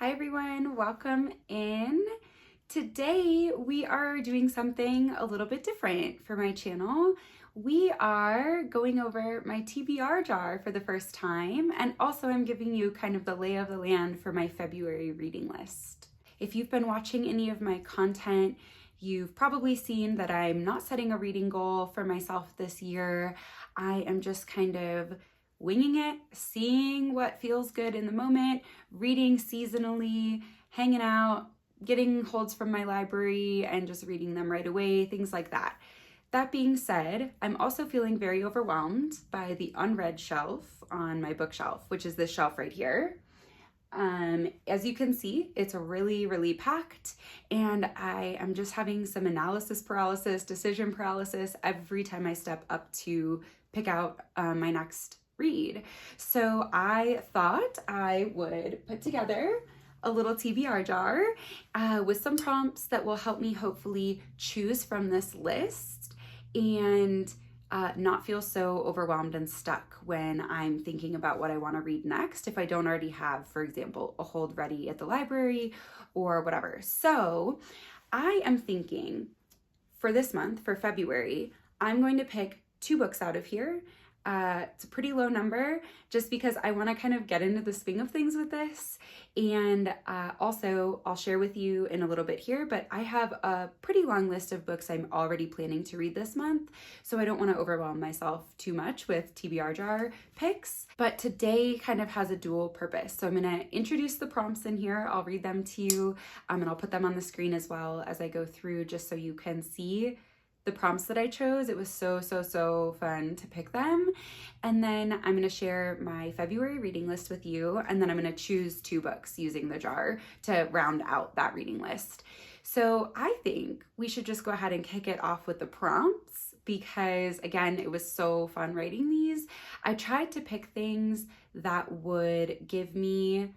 Hi everyone, welcome in. Today we are doing something a little bit different for my channel. We are going over my TBR jar for the first time, and also I'm giving you kind of the lay of the land for my February reading list. If you've been watching any of my content, you've probably seen that I'm not setting a reading goal for myself this year. I am just kind of winging it, seeing what feels good in the moment, reading seasonally, hanging out, getting holds from my library and just reading them right away, things like that. That being said, I'm also feeling very overwhelmed by the unread shelf on my bookshelf, which is this shelf right here. As you can see, it's really packed, and I am just having some analysis paralysis, decision paralysis every time I step up to pick out my next read. So I thought I would put together a little TBR jar with some prompts that will help me hopefully choose from this list and not feel so overwhelmed and stuck when I'm thinking about what I want to read next if I don't already have, for example, a hold ready at the library or whatever. So I am thinking for this month, for February, I'm going to pick 2 books out of here. It's a pretty low number just because I want to kind of get into the swing of things with this. And also I'll share with you in a little bit here, but I have a pretty long list of books I'm already planning to read this month. So I don't want to overwhelm myself too much with TBR jar picks, but today kind of has a dual purpose. So I'm going to introduce the prompts in here. I'll read them to you and I'll put them on the screen as well as I go through just so you can see the prompts that I chose. It was so fun to pick them. And then I'm going to share my February reading list with you, and then I'm going to choose 2 books using the jar to round out that reading list. So I think we should just go ahead and kick it off with the prompts because, again, it was so fun writing these. I tried to pick things that would give me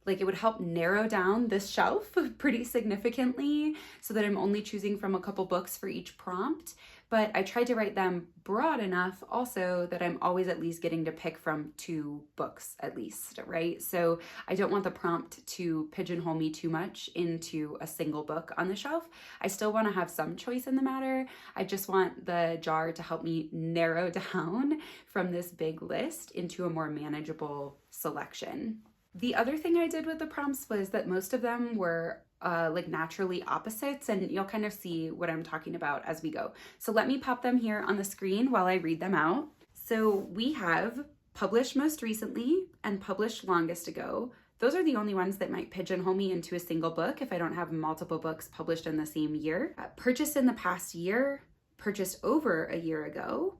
it would help narrow down this shelf pretty significantly so that I'm only choosing from a couple books for each prompt. But I tried to write them broad enough also that I'm always at least getting to pick from 2 books at least, right? So I don't want the prompt to pigeonhole me too much into a single book on the shelf. I still want to have some choice in the matter. I just want the jar to help me narrow down from this big list into a more manageable selection. The other thing I did with the prompts was that most of them were naturally opposites, and you'll kind of see what I'm talking about as we go. So let me pop them here on the screen while I read them out. So we have published most recently and published longest ago. Those are the only ones that might pigeonhole me into a single book if I don't have multiple books published in the same year. Purchased in the past year, purchased over a year ago,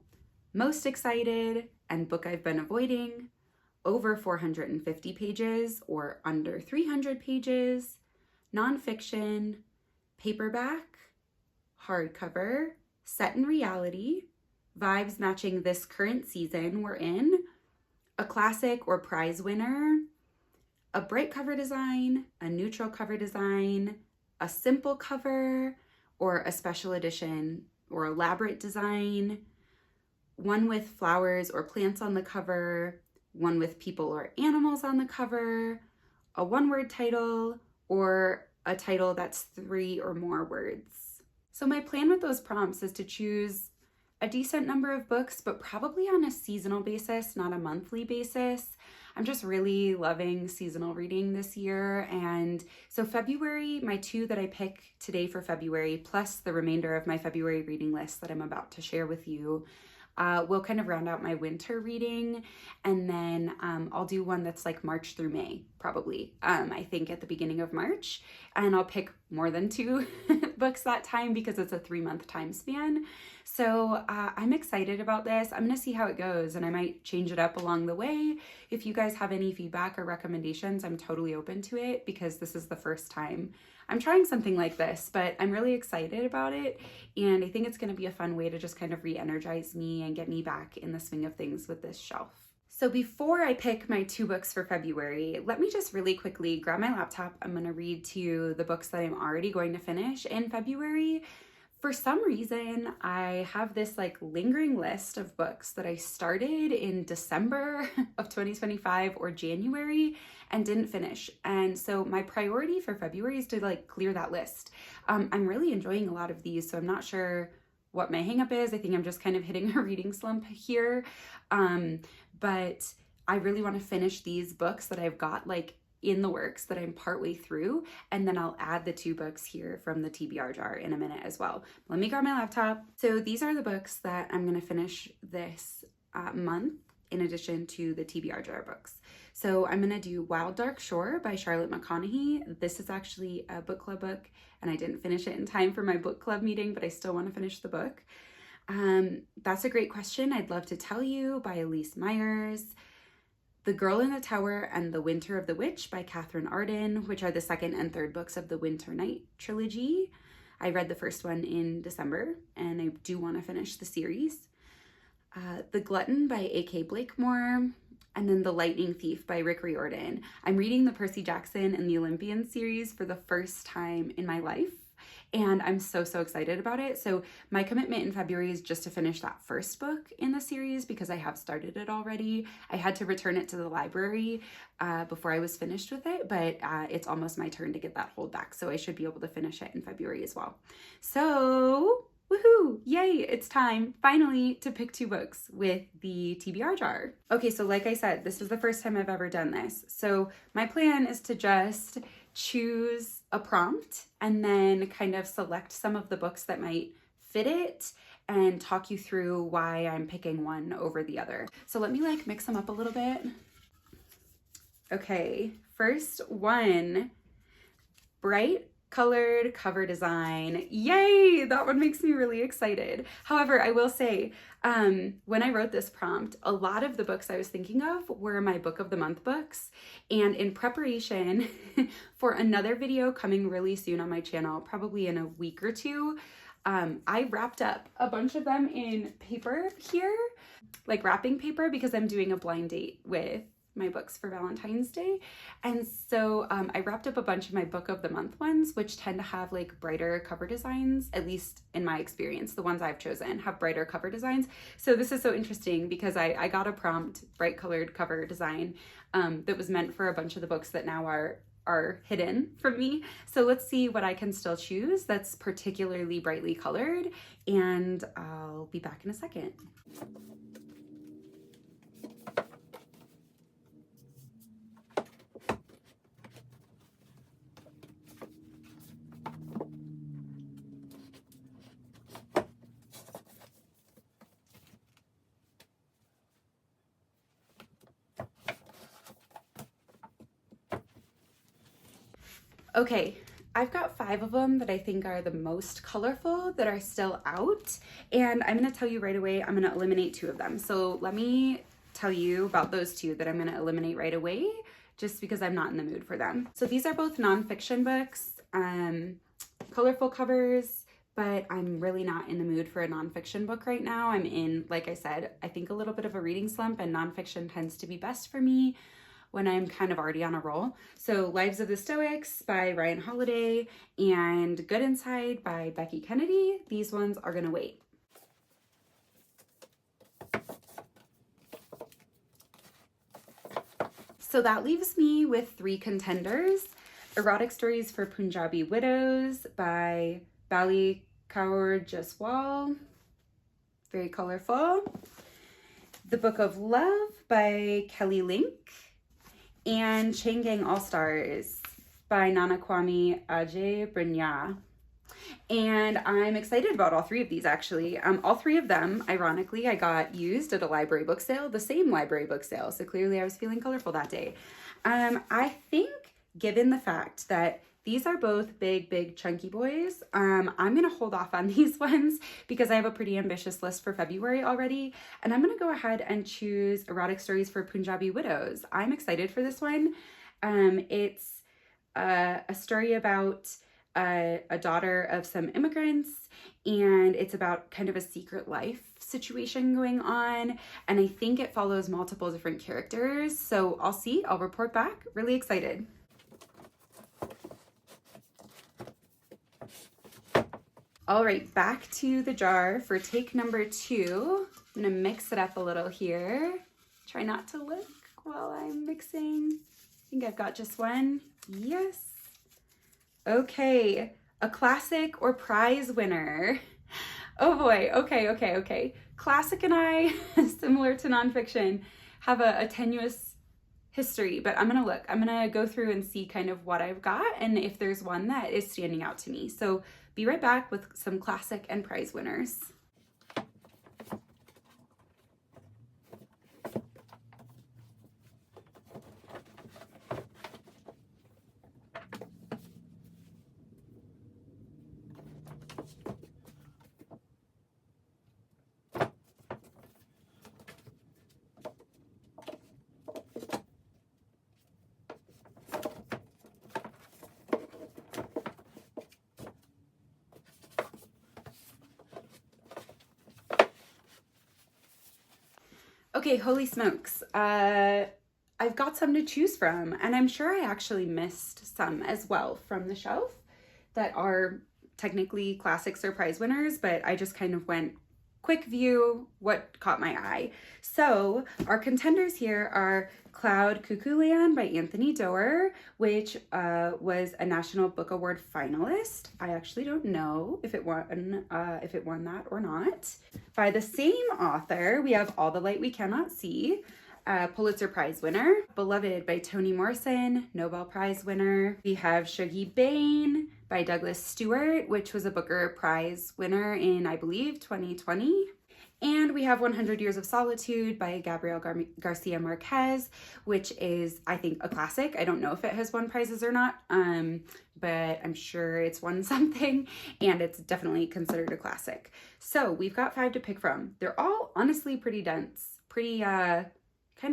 most excited, and book I've been avoiding, over 450 pages or under 300 pages, nonfiction, paperback, hardcover, set in reality, vibes matching this current season we're in, a classic or prize winner, a bright cover design, a neutral cover design, a simple cover or a special edition or elaborate design, one with flowers or plants on the cover, one with people or animals on the cover, a one-word title, or a title that's 3 or more words. So my plan with those prompts is to choose a decent number of books, but probably on a seasonal basis, not a monthly basis. I'm just really loving seasonal reading this year. And so February, my 2 that I pick today for February, plus the remainder of my February reading list that I'm about to share with you, we'll kind of round out my winter reading, and then I'll do one that's like March through May, probably, I think at the beginning of March, and I'll pick more than 2 books that time because it's a 3-month time span. So I'm excited about this. I'm gonna see how it goes, and I might change it up along the way. If you guys have any feedback or recommendations, I'm totally open to it because this is the first time I'm trying something like this, but I'm really excited about it, and I think it's going to be a fun way to just kind of re-energize me and get me back in the swing of things with this shelf. So before I pick my 2 books for February, let me just really quickly grab my laptop. I'm going to read to you the books that I'm already going to finish in February. For some reason, I have this like lingering list of books that I started in December of 2025 or January and didn't finish. And so my priority for February is to like clear that list. I'm really enjoying a lot of these, so I'm not sure what my hangup is. I think I'm just kind of hitting a reading slump here. But I really want to finish these books that I've got like in the works that I'm partway through, and then I'll add the 2 books here from the TBR jar in a minute as well. Let me grab my laptop. So these are the books that I'm going to finish this month in addition to the TBR jar books. So I'm going to do Wild Dark Shore by Charlotte McConaughey. This is actually a book club book, and I didn't finish it in time for my book club meeting, but I still want to finish the book. That's a Great Question I'd Love to Tell You by Elise Myers. The Girl in the Tower and The Winter of the Witch by Catherine Arden, which are the 2nd and 3rd books of the Winter Night trilogy. I read the first one in December, and I do want to finish the series. The Glutton by A.K. Blakemore, and then The Lightning Thief by Rick Riordan. I'm reading the Percy Jackson and the Olympian series for the first time in my life, and I'm so excited about it. So my commitment in February is just to finish that first book in the series because I have started it already. I had to return it to the library before I was finished with it, but it's almost my turn to get that hold back. So I should be able to finish it in February as well. So woohoo, yay, it's time finally to pick 2 books with the TBR jar. Okay, so like I said, this is the first time I've ever done this. So my plan is to just choose a prompt and then kind of select some of the books that might fit it and talk you through why I'm picking one over the other. So let me like mix them up a little bit. Okay, first one, bright colored cover design. Yay! That one makes me really excited. However, I will say, when I wrote this prompt, a lot of the books I was thinking of were my book of the month books. And in preparation for another video coming really soon on my channel, probably in a week or 2, I wrapped up a bunch of them in paper here, like wrapping paper, because I'm doing a blind date with my books for Valentine's Day. And so I wrapped up a bunch of my book of the month ones, which tend to have like brighter cover designs, at least in my experience. The ones I've chosen have brighter cover designs. So this is so interesting because I got a prompt, bright colored cover design that was meant for a bunch of the books that now are hidden from me. So let's see what I can still choose that's particularly brightly colored, and I'll be back in a second. Okay, I've got 5 of them that I think are the most colorful that are still out, and I'm going to tell you right away, I'm going to eliminate 2 of them. So let me tell you about those 2 that I'm going to eliminate right away, just because I'm not in the mood for them. So these are both nonfiction books, colorful covers, but I'm really not in the mood for a nonfiction book right now. I'm in, like I said, I think a little bit of a reading slump, and nonfiction tends to be best for me when I'm kind of already on a roll. So Lives of the Stoics by Ryan Holiday and Good Inside by Becky Kennedy. These ones are gonna wait. So that leaves me with 3 contenders. Erotic Stories for Punjabi Widows by Bali Kaur Jaswal. Very colorful. The Book of Love by Kelly Link. And Chain Gang All-Stars by Nana Kwame Adjei-Brenyah. And I'm excited about all 3 of these, actually. All 3 of them, ironically, I got used at a library book sale, the same library book sale. So clearly I was feeling colorful that day. I think, given the fact that these are both big, chunky boys, I'm going to hold off on these ones because I have a pretty ambitious list for February already. And I'm going to go ahead and choose Erotic Stories for Punjabi Widows. I'm excited for this one. It's a story about a daughter of some immigrants, and it's about kind of a secret life situation going on. And I think it follows multiple different characters. So I'll see. I'll report back. Really excited. All right, back to the jar for take number 2. I'm gonna mix it up a little here. Try not to look while I'm mixing. I think I've got just one. Yes. Okay, a classic or prize winner. Oh boy, okay. Classic and I, similar to nonfiction, have a tenuous history, but I'm gonna look. I'm gonna go through and see kind of what I've got and if there's one that is standing out to me. So be right back with some classic and prize winners. Okay, holy smokes. I've got some to choose from, and I'm sure I actually missed some as well from the shelf that are technically classics or prize winners, but I just kind of went quick view, what caught my eye. So our contenders here are Cloud Cuckoo Land by Anthony Doerr, which was a National Book Award finalist. I actually don't know if it won that or not. By the same author, we have All the Light We Cannot See, Pulitzer Prize winner. Beloved by Toni Morrison, Nobel Prize winner. We have Shuggie Bain by Douglas Stewart, which was a Booker Prize winner in, I believe, 2020. And we have 100 Years of Solitude by Gabriel Garcia Marquez, which is, I think, a classic. I don't know if it has won prizes or not, but I'm sure it's won something, and it's definitely considered a classic. So we've got 5 to pick from. They're all honestly pretty dense, pretty kind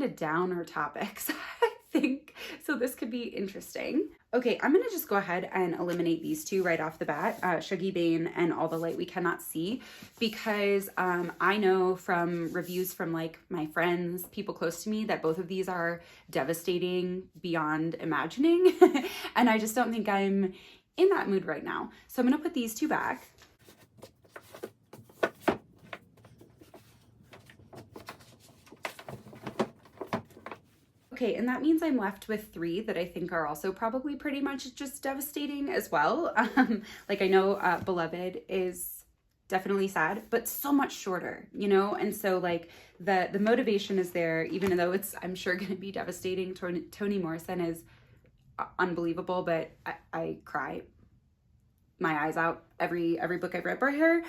of downer topics, I think. So this could be interesting. Okay, I'm gonna just go ahead and eliminate these 2 right off the bat, Shuggie Bain and All the Light We Cannot See, because I know from reviews from like my friends, people close to me, that both of these are devastating beyond imagining. And I just don't think I'm in that mood right now. So I'm gonna put these 2 back. Okay, and that means I'm left with 3 that I think are also probably pretty much just devastating as well. Like I know Beloved is definitely sad, but so much shorter, you know? And so like the motivation is there, even though it's, I'm sure, gonna be devastating. Toni Morrison is unbelievable, but I cry my eyes out every book I've read by her.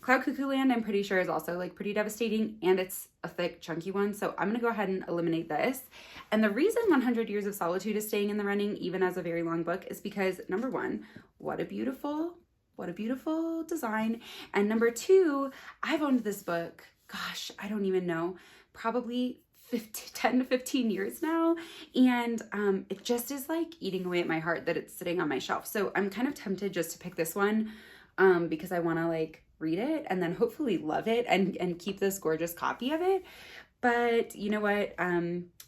Cloud Cuckoo Land, I'm pretty sure, is also like pretty devastating, and it's a thick, chunky one. So I'm gonna go ahead and eliminate this. And the reason 100 Years of Solitude is staying in the running, even as a very long book, is because number 1, what a beautiful design. And number 2, I've owned this book, gosh, I don't even know, probably 10 to 15 years now, and it just is like eating away at my heart that it's sitting on my shelf. So I'm kind of tempted just to pick this one because I want to like read it and then hopefully love it and keep this gorgeous copy of it. But you know what,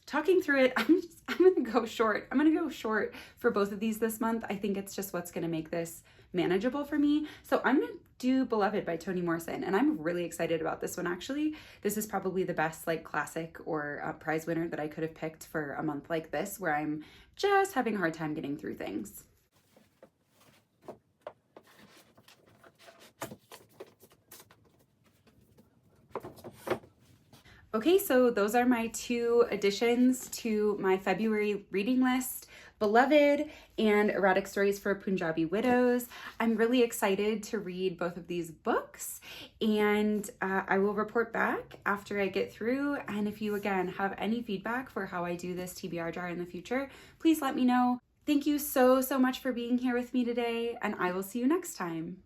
talking through it, I'm gonna go short. I'm gonna go short for both of these this month. I think it's just what's gonna make this manageable for me. So I'm gonna do Beloved by Toni Morrison, and I'm really excited about this one actually. This is probably the best like classic or prize winner that I could have picked for a month like this, where I'm just having a hard time getting through things. Okay, so those are my 2 additions to my February reading list, Beloved and Erotic Stories for Punjabi Widows. I'm really excited to read both of these books, and I will report back after I get through. And if you, again, have any feedback for how I do this TBR jar in the future, please let me know. Thank you so much for being here with me today, and I will see you next time.